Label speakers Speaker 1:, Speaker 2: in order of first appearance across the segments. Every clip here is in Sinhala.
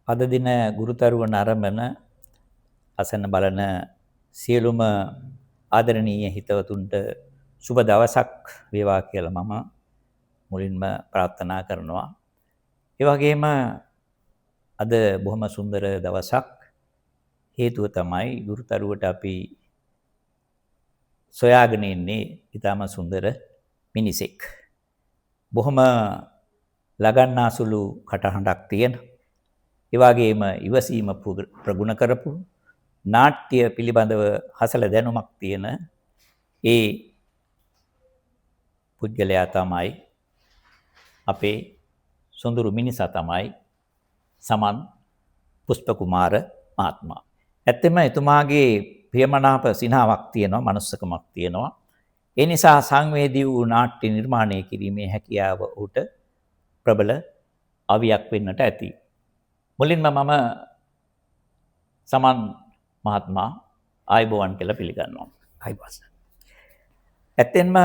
Speaker 1: අද දින ගුරුතරුවන් අරඹන අසන්න බලන සියලුම ආදරණීය හිතවතුන්ට සුබ දවසක් වේවා කියලා මම මුලින්ම ප්‍රාර්ථනා කරනවා. ඒ වගේම අද බොහොම සුන්දර දවසක්. හේතුව තමයි ගුරුතරුවට අපි සොයාගෙන ඉන්නේ ඊටම සුන්දර මිනිසෙක්. බොහොම ලගන්නාසුළු කටහඬක් තියෙන, ඒ වගේම ඉවසීම ප්‍රගුණ කරපු, නාට්‍ය පිළිබඳව හසල දැනුමක් තියෙන ඒ පුද්ගලයා තමයි අපේ සොඳුරු මිනිසා තමයි සමන් පුෂ්ප කුමාර මහත්මයා. ඇත්තෙම එතුමාගේ ප්‍රියමනාප සිනහාවක් තියෙනවා, මනුස්සකමක් තියෙනවා. ඒ නිසා සංවේදී වූ නාට්‍ය නිර්මාණය කිරීමේ හැකියාව උට ප්‍රබල අවියක් වෙන්නට ඇති. මුලින්ම මම සමන් මහත්මයා ආයුබෝවන් කියලා පිළිගන්නවා. ආයුබෝවන්. ඇත්තෙන්ම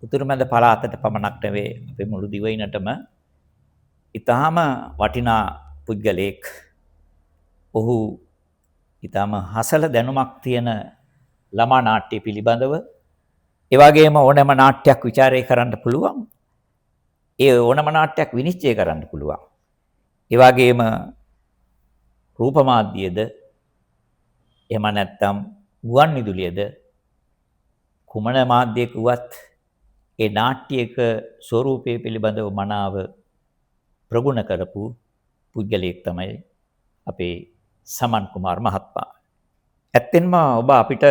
Speaker 1: උතුරුමැද පළාතට පමණක් නෙවෙයි අපේ මුළු දිවයිනටම ඊටාම වටිනා පුද්ගලයෙක්. ඔහු ඊටාම හසල දැනුමක් තියෙන ළමා නාට්‍ය පිළිබඳව, ඒ වගේම ඕනෑම නාට්‍යයක් ਵਿਚාරය කරන්න පුළුවන්. ඒ ඕනෑම නාට්‍යයක් විනිශ්චය කරන්න පුළුවන්. ඒ වගේම රූප මාධ්‍යයේද එහෙම නැත්නම් ගුවන් විදුලියේද කුමන මාධ්‍යයක වුවත් ඒ නාට්‍යයක ස්වරූපය පිළිබඳව මනාව ප්‍රගුණ කරපු පුද්ගලයෙක් තමයි අපේ සමන් කුමාර මහත්මයා. ඇත්තෙන්ම ඔබ අපිට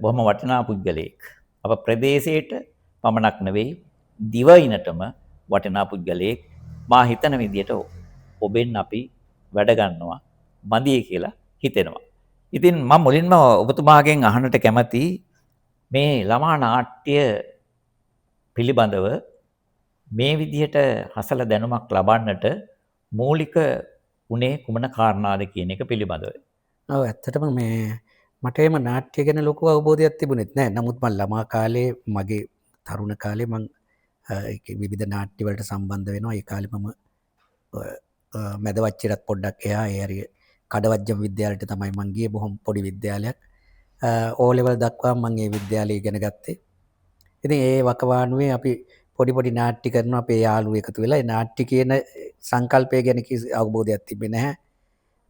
Speaker 1: බොහොම වටිනා පුද්ගලයෙක්. අප ප්‍රදේශයට පමණක් නෙවෙයි දිවයිනටම වටිනා පුද්ගලයෙක්. මා හිතන විදියට ඔබෙන් අපි වැඩ ගන්නවා මදියේ කියලා හිතෙනවා. ඉතින් මම මුලින්ම ඔබතුමාගෙන් අහන්නට කැමතියි මේ ළමා නාට්‍ය පිළිබඳව මේ විදිහට හසල දැනුමක් ලබන්නට මූලික උනේ කුමන කාරණාද කියන එක පිළිබඳව.
Speaker 2: ඔව් ඇත්තටම මේ මට එහෙම නාට්‍ය ගැන ලොකු අවබෝධයක් තිබුණෙත් නැහැ. නමුත් මම ළමා කාලේ මගේ තරුණ කාලේ මම විවිධ නාට්‍ය වලට සම්බන්ධ වෙනවා. ඒ කාලේ මම මැදවච්චිරත් පොඩ්ඩක් එහා ඒ හරිය කඩවජ්ජම විද්‍යාලයට තමයි මං ගියේ. බොහොම පොඩි විද්‍යාලයක්. ඕ ලෙවල් දක්වා මම ඒ විද්‍යාලය ඉගෙන ගත්තේ. ඉතින් ඒ වකවානුවේ අපි පොඩි නාට්‍ය කරනවා අපේ යාළුවෝ එකතු වෙලා. ඒ නාට්‍ය කියන සංකල්පය ගැන කිසි අවබෝධයක් තිබෙන්නේ නැහැ.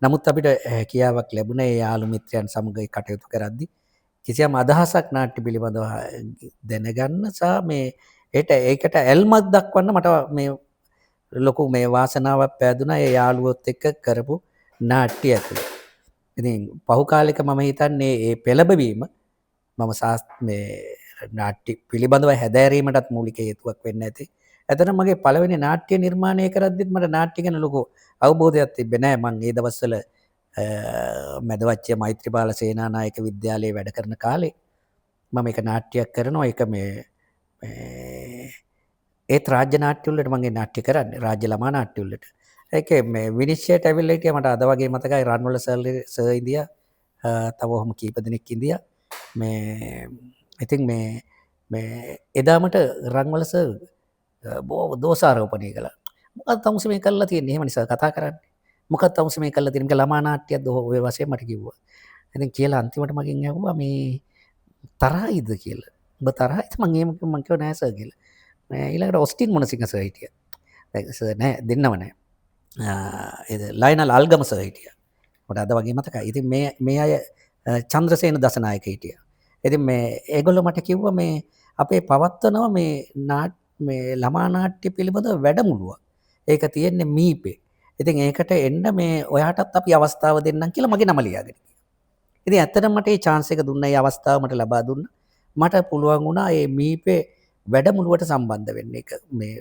Speaker 2: නමුත් අපිට හැකියාවක් ලැබුණා ඒ යාළු මිත්‍රයන් සමග කටයුතු කරද්දී කිසියම් අදහසක් නාට්‍ය පිළිබඳව දැනගන්න සහ මේ ඒකට ඇල්මක් දක්වන්න මට මේ ලොකු මේ වාසනාවක් පෑදුනා ඒ යාළුවොත් එක්ක කරපු නාට්‍ය ඇතුළේ. ඉතින් පහු කාලෙක මම හිතන්නේ ඒ පෙළඹවීම මම මේ නාට්‍ය පිළිබඳව හැදෑරීමටත් මූලික හේතුවක් වෙන්න ඇති. එතන මගේ පළවෙනි නාට්‍ය නිර්මාණය කරද්දිත් මට නාට්‍ය ගැන ලොකු අවබෝධයක් තිබෙන්නේ නැහැ. මම ඒ දවස්වල මැදවච්චිය මෛත්‍රීපාල සේනානායක විද්‍යාලයේ වැඩ කරන කාලේ මම එක නාට්‍යයක් කරනවා. ඒක මේ ඒත් රාජ්‍ය නාට්‍ය වලට මම ඒ නාට්‍ය කරන්නේ. රාජ්‍ය ළමා නාට්‍ය වලට. ඒකේ මේ විනිශ්චයට ඇවිල්ලා හිටියා මට අද වගේ මතකයි රන්වල සර් ඉඳියා. තව ඔහොම කීප දෙනෙක් ඉඳියා. මේ ඉතින් මේ එදා මට රන්වල සර් බොහොම දෝෂාරෝපණය කළා. මොකක්ද තමුසේ මේ කරලා තියෙන්නේ? එහෙම නිසා කතා කරන්නේ. මොකක්ද තමුසේ මේ කරලා තියෙන්නේ? ළමා නාට්‍යයක්ද ඔය වශයෙන් මට කිව්වා. ඉතින් කියලා අන්තිමට මගෙන් ඇහුවා මේ තරහයිද කියලා. ඔබ තරහයිද? මම එහෙම මම කිව්වා නෑ සර් කියලා. ඊළඟට ඔස්ටින් මොනසිංහ සර් හිටියා. සර් නෑ දෙන්නම නෑ. ලයනල් අල්ගම සර් හිටියා. මට අද වගේ මතකයි. ඉතින් මේ අය චන්ද්‍රසේන දසනායක හිටියා. ඉතින් මේ ඒගොල්ලෝ මට කිව්වා මේ අපේ පවත්වනවා මේ ළමා නාට්‍ය පිළිබඳව වැඩමුළුවක්. ඒක තියෙන්නේ මීපේ. ඉතින් ඒකට එන්න මේ ඔයාටත් අපි අවස්ථාව දෙන්නම් කියලා මගේ නම ලියාගෙන ගියා. ඉතින් ඇත්තටම මට මේ chance එක දුන්නා. මේ අවස්ථාව මට ලබා දුන්නා. මට පුළුවන් වුණා මේ මීපේ වැඩමුළුවට සම්බන්ධ වෙන්න. ඒක මේ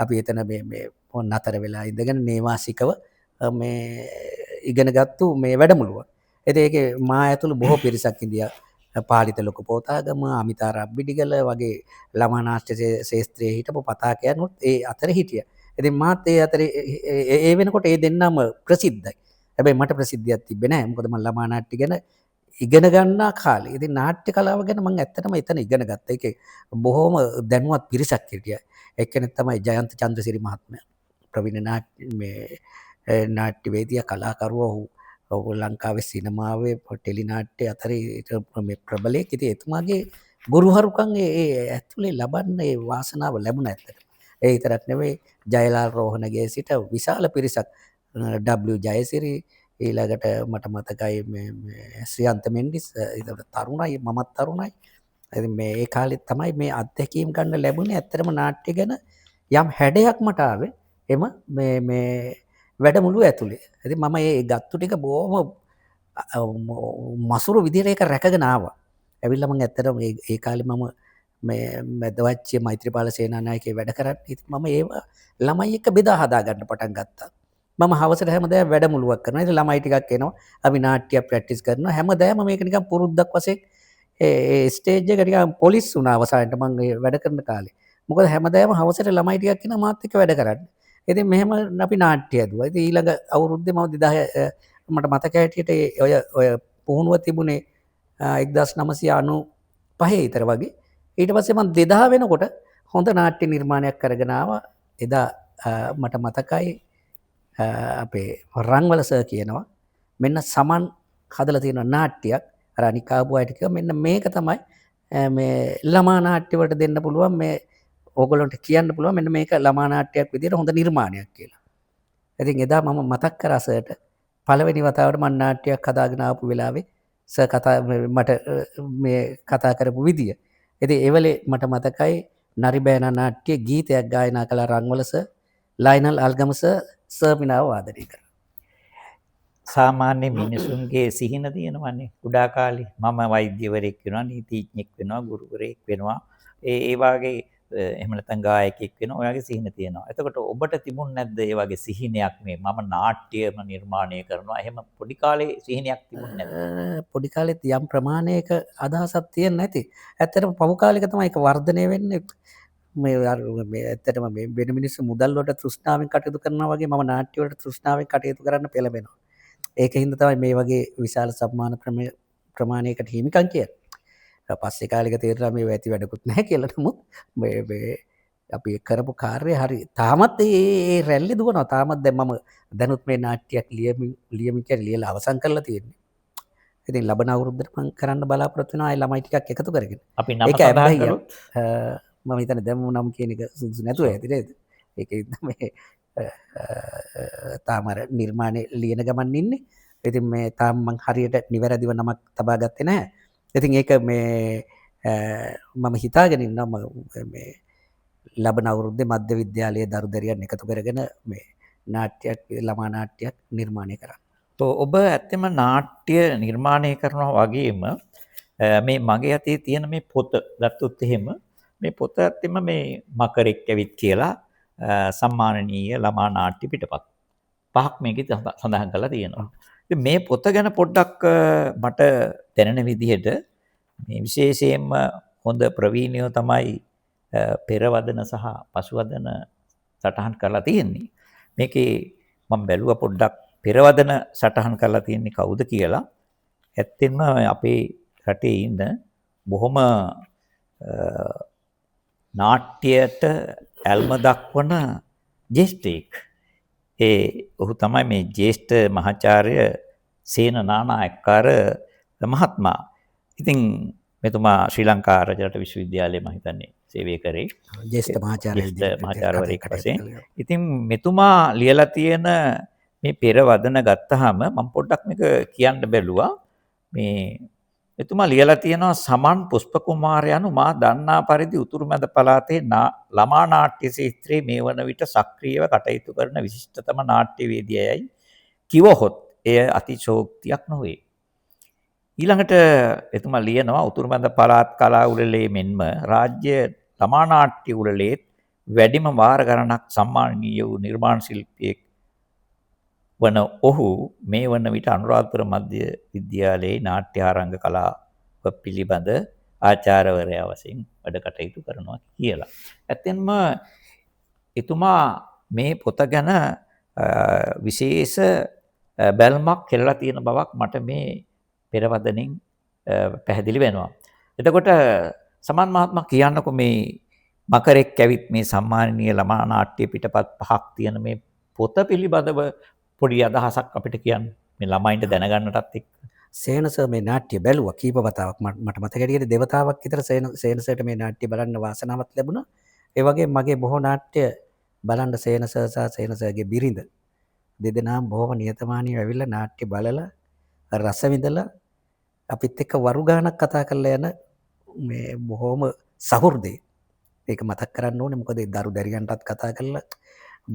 Speaker 2: අපි එතන මේ නතර වෙලා ඉඳගෙන නේවාසිකව මේ ඉගෙන ගත්තු මේ වැඩමුළුව. ඉතින් ඒකේ මා ඇතුළු බොහෝ පිරිසක් ඉඳියා. පාලිත ලොකු පොතාගම, අමිතා රබ්බිඩිගල වගේ ළමා නාට්‍ය ශාස්ත්‍රයේ හිටපු පතාකයන්ුත් ඒ අතර හිටියා. ඉතින් මාත් ඒ අතරේ ඒ වෙනකොට ඒ දෙන්නම ප්‍රසිද්ධයි. හැබැයි මට ප්‍රසිද්ධියක් තිබ්බේ නැහැ. මොකද මම ළමා නාට්‍ය ගැන ඉගෙන ගන්නා කාලේ. ඉතින් නාට්‍ය කලාව ගැන මම ඇත්තටම එතන ඉගෙන ගත්තා. ඒකේ බොහොම දැනුවත් පිරිසක් හිටියා. එක්කෙනෙක් තමයි ජයන්ත චන්ද්‍රසිරි මහත්මයා. ප්‍රවීණ නාට්‍ය මේ නාට්‍යවේදියා කලාකරුවා ඔහු ලංකාවේ සිනමාවේ ටෙලි නාට්‍ය අතරේ මේ ප්‍රබලයෙක්. ඉතින් එතුමාගේ ගුරුහරුකම් ඇතුලේ ලබන්න ඒ වාසනාව ලැබුණා ඇත්තටම. ඒ විතරක් නෙවෙයි ජයලාල් රෝහණගේ සිට විශාල පිරිසක් W ජයසිරි ඊළඟට මට මතකයි මේ ශ්‍රියන්ත මෙන්ඩිස් ඒකට තරුණයි මමත් තරුණයි. ඉතින් මේ ඒ කාලෙත් තමයි මේ අත්දැකීම් ගන්න ලැබුණේ. ඇත්තටම නාට්‍ය ගැන යම් හැඩයක් මට ආවේ එම මේ වැඩමුළු ඇතුලේ. ඉතින් මම ඒ ගත්තු ටික බොහොම මසුරු විදිහට ඒක රැකගෙන ආවා. ඇවිල්ලා මම ඇත්තටම ඒ කාලේ මම මේ මැදවච්චිය මෛත්‍රීපාල සේනානායකේ වැඩ කරන්නේ. ඉතින් මම ඒව ළමයි එක්ක බෙදා හදා ගන්න පටන් ගත්තා. මම හවසට හැමදාම වැඩමුළුවක් කරනවා. ඉතින් ළමයි ටිකක් එනවා. අපි නාට්‍ය ප්‍රැක්ටිස් කරනවා. හැමදාම මේක නිකන් පුරුද්දක් වශයෙන් ඒ ස්ටේජ් එක නිකන් පොලිස් වුණා අවසානට මම වැඩ කරන කාලේ. මොකද හැමදාම හවසට ළමයි ටිකක් එනවා මාත් එක්ක වැඩ කරන්න. ඉතින් මෙහෙම අපි නාට්‍ය ඇදුවා. ඉතින් ඊළඟ අවුරුද්දේ මම 2000 මට මතක හැටියට ඔය පුහුණුව තිබුණේ 1995 විතර වගේ. ඊට පස්සේ මම 2000 වෙනකොට හොඳ නාට්‍ය නිර්මාණයක් කරගෙන ආවා. එදා මට මතකයි අපේ රංවල සර් කියනවා මෙන්න සමන් හදලා තියෙන නාට්‍යයක් අර අනික ආපු අයට කිව්වා මෙන්න මේක තමයි මේ ළමා නාට්‍ය වලට දෙන්න පුළුවන් මේ ඕගොල්ලන්ට කියන්න පුළුවන් මෙන්න මේක ළමා නාට්‍යයක් විදියට හොඳ නිර්මාණයක් කියලා. ඉතින් එදා මම මතක් කරා සර්ට පළවෙනි වතාවට මම නාට්‍යයක් හදාගෙන ආපු වෙලාවේ සර් මට මේ කතා කරපු විදිය. ඉතින් ඒ වෙලේ මට මතකයි නරිබෑන නාට්‍ය ගීතයක් ගායනා කළ රංවල සර් ලයිනල් අල්ගම සර් පිනාව වාදනය කරා.
Speaker 1: සාමාන්‍ය මිනිසුන්ගේ සිහින තියෙනවනේ කුඩා කාලේ. මම වෛද්‍යවරයෙක් වෙනවා, නීතිඥයෙක් වෙනවා, ගුරුවරයෙක් වෙනවා. ඒ වාගේ එහෙම නැත්නම් ගායකයෙක් වෙනවා. ඔයාගේ සිහින තියෙනවා. එතකොට ඔබට තිබුණ නැද්ද ඒ වගේ සිහිනයක් මේ මම නාට්‍යම නිර්මාණය කරනවා. එහෙම පොඩි කාලේ සිහිනයක් තිබුණ නැද්ද?
Speaker 2: පොඩි කාලෙත් යම් ප්‍රමාණයක අදහසක් තියෙන්නේ නැති. ඇත්තටම පහු කාලෙක තමයි ඒක වර්ධනය වෙන්නේ. මේ ඇත්තටම මේ වෙන මිනිස්සු මුදල් වලට තෘෂ්ණාවෙන් කටයුතු කරනවා වගේ මම නාට්‍ය වලට තෘෂ්ණාවෙන් කටයුතු කරන්න පෙළඹෙනවා. ඒකින්ද තමයි මේ වගේ විශාල සම්මාන ප්‍රමාණයකට හිමිකම් කියන්නේ. පස්සේ කාලෙක තේරුණා මේ ඇති වැඩකුත් නැහැ කියලා. නමුත් මේ අපි කරපු කාර්යය හරි තාමත් ඒ රැල්ලේ දුවනවා. තාමත් දැන් මම දැනුත් මේ නාට්‍යයක් ලියමින් කියලා ලියලා අවසන් කරලා තියෙන්නේ. ඉතින් ලබන අවුරුද්දට මම කරන්න බලාපොරොත්තු වෙනවා. ආයි ළමයි ටිකක් එකතු කරගෙන.
Speaker 1: අපි නම සඳහන් කරොත්
Speaker 2: මම හිතන්නේ දැන් නම් කියන එක සුදුසු නැතුව ඇති නේද? ඒකෙන් තමයි තාම නිර්මාණය ලියන ගමන් ඉන්නේ. ඉතින් මේ තාම මං හරියට නිවැරදිව නමක් තබා ගත්තේ නැහැ. ඉතින් ඒක මේ මම හිතාගෙන ඉන්නවා මේ ලබන අවුරුද්දේ මධ්‍ය විද්‍යාලයේ දරුදරියන් එකතු කරගෙන මේ නාට්‍යයක් ළමා නාට්‍යයක් නිර්මාණය කරන්න.
Speaker 1: ඔබ ඇත්තම නාට්‍ය නිර්මාණය කරනවා වගේම මේ මගේ අතේ තියෙන මේ පොත ගත්තොත් එහෙම මේ පොත ඇත්තම මේ මකරෙක් ඇවිත් කියලා සම්මානනීය ළමා නාට්‍ය පිටපත් පහක් මේකේ සඳහන් කරලා තියෙනවා. ඉතින් මේ පොත ගැන පොඩ්ඩක් මට දැනෙන විදිහට මේ විශේෂයෙන්ම හොඳ ප්‍රවීණයෝ තමයි පෙරවදන සහ පසුවදන සටහන් කරලා තියෙන්නේ. මේකේ මම බැලුවා පොඩ්ඩක් පෙරවදන සටහන් කරලා තියෙන්නේ කවුද කියලා. ඇත්තෙන්ම අපේ රටේ ඉන්න බොහොම නාට්‍යයට ඇල්ම දක්වන ජ්‍යෙෂ්ඨයෙක්. ඔහු තමයි මේ ජ්‍යෙෂ්ඨ මහාචාර්ය සේන නානායක්කාර මහත්මයා. ඉතින් මෙතුමා ශ්‍රී ලංකා රජරට විශ්වවිද්‍යාලයේ මම හිතන්නේ සේවය කරේ.
Speaker 2: ජ්‍යෙෂ්ඨ
Speaker 1: මහාචාර්යවරයෙක් වශයෙන්. ඉතින් මෙතුමා ලියලා තියෙන මේ පෙරවදන ගත්තාම මම පොඩ්ඩක් මේක කියන්න බැලුවා. මේ එතුමා ලියලා තියෙනවා සමන් පුෂ්ප කුමාරයන් මා දන්නා පරිදි උතුරුමැද පළාතේ ළමා නාට්‍ය ක්ෂේත්‍රයේ මේ වන විට සක්‍රියව කටයුතු කරන විශිෂ්ටතම නාට්‍යවේදියයි කිවහොත් එය අතිශෝක්තියක් නොවේ. ඊළඟට එතුමා ලියනවා උතුරුමැද පළාත් කලා උළෙලේ මෙන්ම රාජ්‍ය ළමා නාට්‍ය උළෙලේත් වැඩිම වාර ගණනක් සම්මානීය වූ නිර්මාණ ශිල්පියෙක් වන ඔහු මේ වන විට අනුරාධපුර මධ්‍ය විද්‍යාලයේ නාට්‍යාරංග කලාව පිළිබඳ ආචාර්යවරයා වශයෙන් වැඩ කටයුතු කරනවා කියලා. ඇත්තෙන්ම එතුමා මේ පොත ගැන විශේෂ බැල්මක් කෙරලා තියෙන බවක් මට මේ පෙරවදනින් පැහැදිලි වෙනවා. එතකොට සමන් මහත්මයා කියන්නකො මේ මකරෙක් ඇවිත් මේ සම්මානීය ළමා නාට්‍ය පිටපත් පහක් තියෙන මේ පොත පිළිබඳව පොඩි අදහසක් අපිට කියන්න මේ ළමයින්ට දැනගන්නටත් එක්ක.
Speaker 2: සේනස මේ නාට්‍ය බැලුවා කීප වතාවක් මට මතක හැටියට දෙවතාවක් විතර සේනසට මේ නාට්‍ය බලන්න වාසනාවක් ලැබුණා. ඒ වගේ මගේ බොහෝ නාට්‍ය බලන්න සේනස සහ සේනසගේ බිරිඳ දෙදෙනාම බොහොම නිහතමානීව ඇවිල්ලා නාට්‍ය බලලා රස විඳලා අපිත් එක්ක වරු ගානක් කතා කරලා යන මේ බොහොම සහෘදේ. ඒක මතක් කරන්න ඕනේ මොකද ඒ දරු දැරියන්ටත් කතා කරලා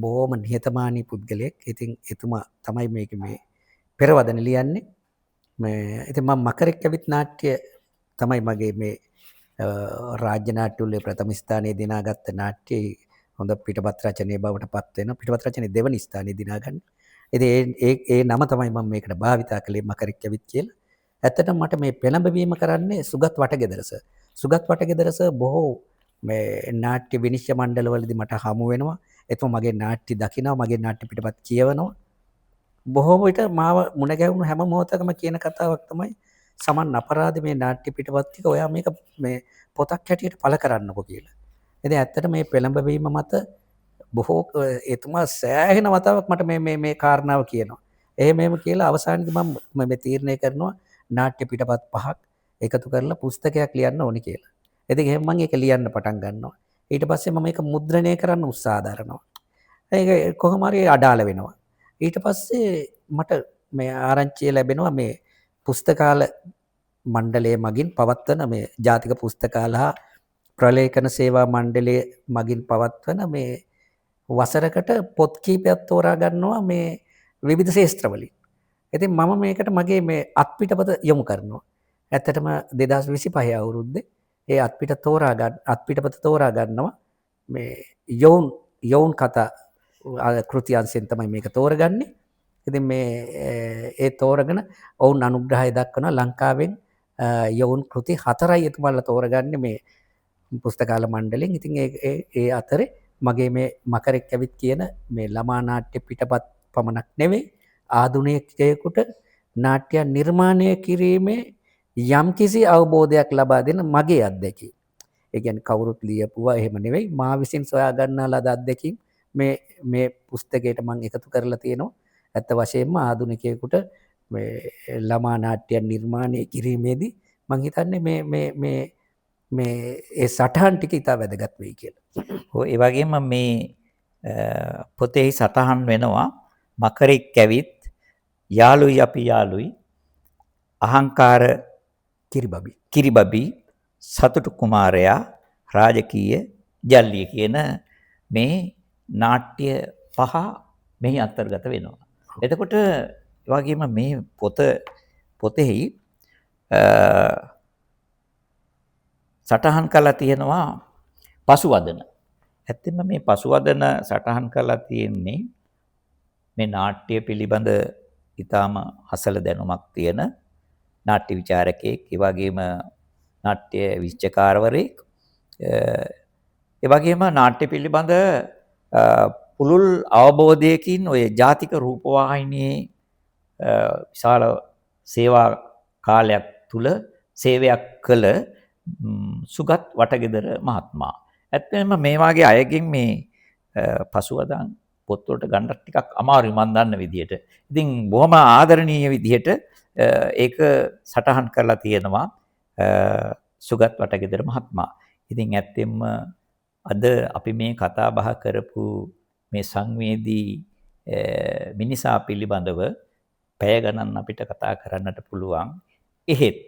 Speaker 2: බොහොම නිහතමානී පුද්ගලයෙක්. ඉතින් එතුමා තමයි මේක මේ පෙරවදන ලියන්නේ. ඉතින් මම මකරෙක් ඇවිත් නාට්‍ය තමයි මගේ මේ රාජ්‍ය නාට්‍ය උළෙලේ ප්‍රථම ස්ථානයේ දිනාගත්ත නාට්‍යයේ හොඳ පිටපත් රචනයේ බවට පත් වෙන පිටපත් රචනයේ දෙවනි ස්ථානයේ දිනාගන්න. ඉතින් ඒ නම තමයි මම මේකට භාවිතා කළේ මකරෙක් ඇවිත් කියලා. ඇත්තටම මට මේ පෙළඹවීම කරන්නේ සුගත් වටගෙදර සර්. සුගත් වටගෙදර සර් බොහෝ මේ නාට්‍ය විනිශ්චය මණ්ඩලවලදී මට හමු වෙනවා. එතුමා මගේ නාට්‍ය දකිනවා, මගේ නාට්‍ය පිටපත් කියවනවා. බොහෝ විට මාව මුණ ගැහුණු හැම මොහොතකම කියන කතාවක් තමයි සමන් අපරාධ මේ නාට්‍ය පිටපත් ටික ඔයා මේක මේ පොතක් හැටියට පළ කරන්නකෝ කියලා. ඉතින් ඇත්තට මේ පෙළඹවීම මත බොහෝ එතුමා සෑහෙන වතාවක් මට මේ කාරණාව කියනවා. එහෙම කියලා අවසානයේදී මම මේ තීරණය කරනවා නාට්‍ය පිටපත් 5ක් එකතු කරලා පුස්තකයක් ලියන්න ඕනි කියලා. ඉතින් එහෙනම් මම ඒක ලියන්න පටන් ගන්නවා. ඊට පස්සේ මම මේක මුද්‍රණය කරන්න උත්සාහ දරනවා. ඒක කොහොම හරි අඩාල වෙනවා. ඊට පස්සේ මට මේ ආරංචිය ලැබෙනවා මේ පුස්තකාල මණ්ඩලය මගින් පවත්වන මේ ජාතික පුස්තකාල හා ප්‍රලේඛන සේවා මණ්ඩලය මගින් පවත්වන මේ වසරකට පොත් කීපයක් තෝරා ගන්නවා මේ විවිධ ශාස්ත්‍රවලින්. ඉතින් මම මේකට මගේ මේ අත්පිටපත යොමු කරනවා. ඇත්තටම 2025 අවුරුද්දේ ඒ අත්පිටපත තෝරා ගන්නවා මේ යෝන් කතා කෘති අංශයෙන් තමයි මේක තෝරගන්නේ. ඉතින් මේ ඒ තෝරගෙන ඔවුන් අනුග්‍රහය දක්වනවා ලංකාවෙන් යෝන් කෘති 4යි එතුමාලා තෝරගන්නේ මේ පුස්තකාල මණ්ඩලෙන්. ඉතින් ඒ අතරේ මගේ මේ මකරෙක් ඇවිත් කියන මේ ළමා නාට්‍ය පිටපත් පමණක් නෙවෙයි ආධුනිකයෙකුට නාට්‍ය නිර්මාණය කිරීමේ යම්කිසි අවබෝධයක් ලබා දෙන මගේ අත්දැකීම්. ඒ කියන්නේ කවුරුත් ලියපුවා එහෙම නෙවෙයි මා විසින් සොයා ගන්නා ලද අත්දැකීම් මේ පුස්තකයට මම එකතු කරලා තියෙනවා. ඇත්ත වශයෙන්ම ආධුනිකයෙකුට මේ ළමා නාට්‍ය නිර්මාණය කිරීමේදී මම හිතන්නේ මේ ඒ සටහන් ටික ඉතා වැදගත් වෙයි කියලා.
Speaker 1: ඔව් ඒ වගේම මේ පොතේ සටහන් වෙනවා මකරෙක් ඇවිත් යාළුයි අපි යාළුයි අහංකාර කිරිබබි සතුටු කුමාරයා රාජකීය ජල්ලිය කියන මේ නාට්‍ය 5 මෙහි අන්තර්ගත වෙනවා. එතකොට ඒ වගේම මේ පොතෙහි සටහන් කරලා තියෙනවා පසුවදන. ඇත්තෙන්ම මේ පසුවදන සටහන් කරලා තියෙන්නේ මේ නාට්‍ය පිළිබඳ ඊටාම අසල දැනුමක් තියෙන නාට්‍ය විචාරකයෙක්, ඒ වගේම නාට්‍ය විචාරකවරයෙක්, ඒ වගේම නාට්‍ය පිළිබඳ පුළුල් අවබෝධයකින් ඔය ජාතික රූපවාහිනියේ විශාල සේවා කාලයක් තුල සේවයක් කළ සුගත් වටගෙදර මහත්මයා. ඇත්තටම මේ වාගේ අයගෙන් මේ පසුවදන් පොත්වලට ගන්න ටිකක් අමාරුයි මම දන්න විදිහට. ඉතින් බොහොම ආදරණීය විදිහට ඒක සටහන් කරලා තියෙනවා සුගත් වටගෙදර මහත්මයා. ඉතින් ඇත්තෙන්ම අද අපි මේ කතා බහ කරපු මේ සංවේදී මිනිසා පිළිබඳව පැය ගණන් අපිට කතා කරන්නට පුළුවන්. එහෙත්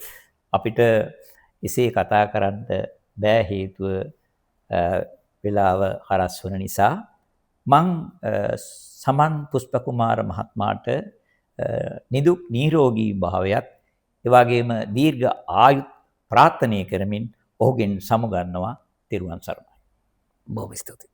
Speaker 1: අපිට එසේ කතා කරන්න බෑ හේතුව වෙලාව හරස් වන නිසා මං සමන් පුෂ්පකුමාර මහත්මයාට නිදුක් නිරෝගී භාවයත් ඒ වගේම දීර්ඝ ආයු ප්‍රාර්ථනා කරමින් ඔහුගෙන් සමුගන්නවා. තෙරුවන් සරණයි.
Speaker 2: බොහොම ස්තුතියි.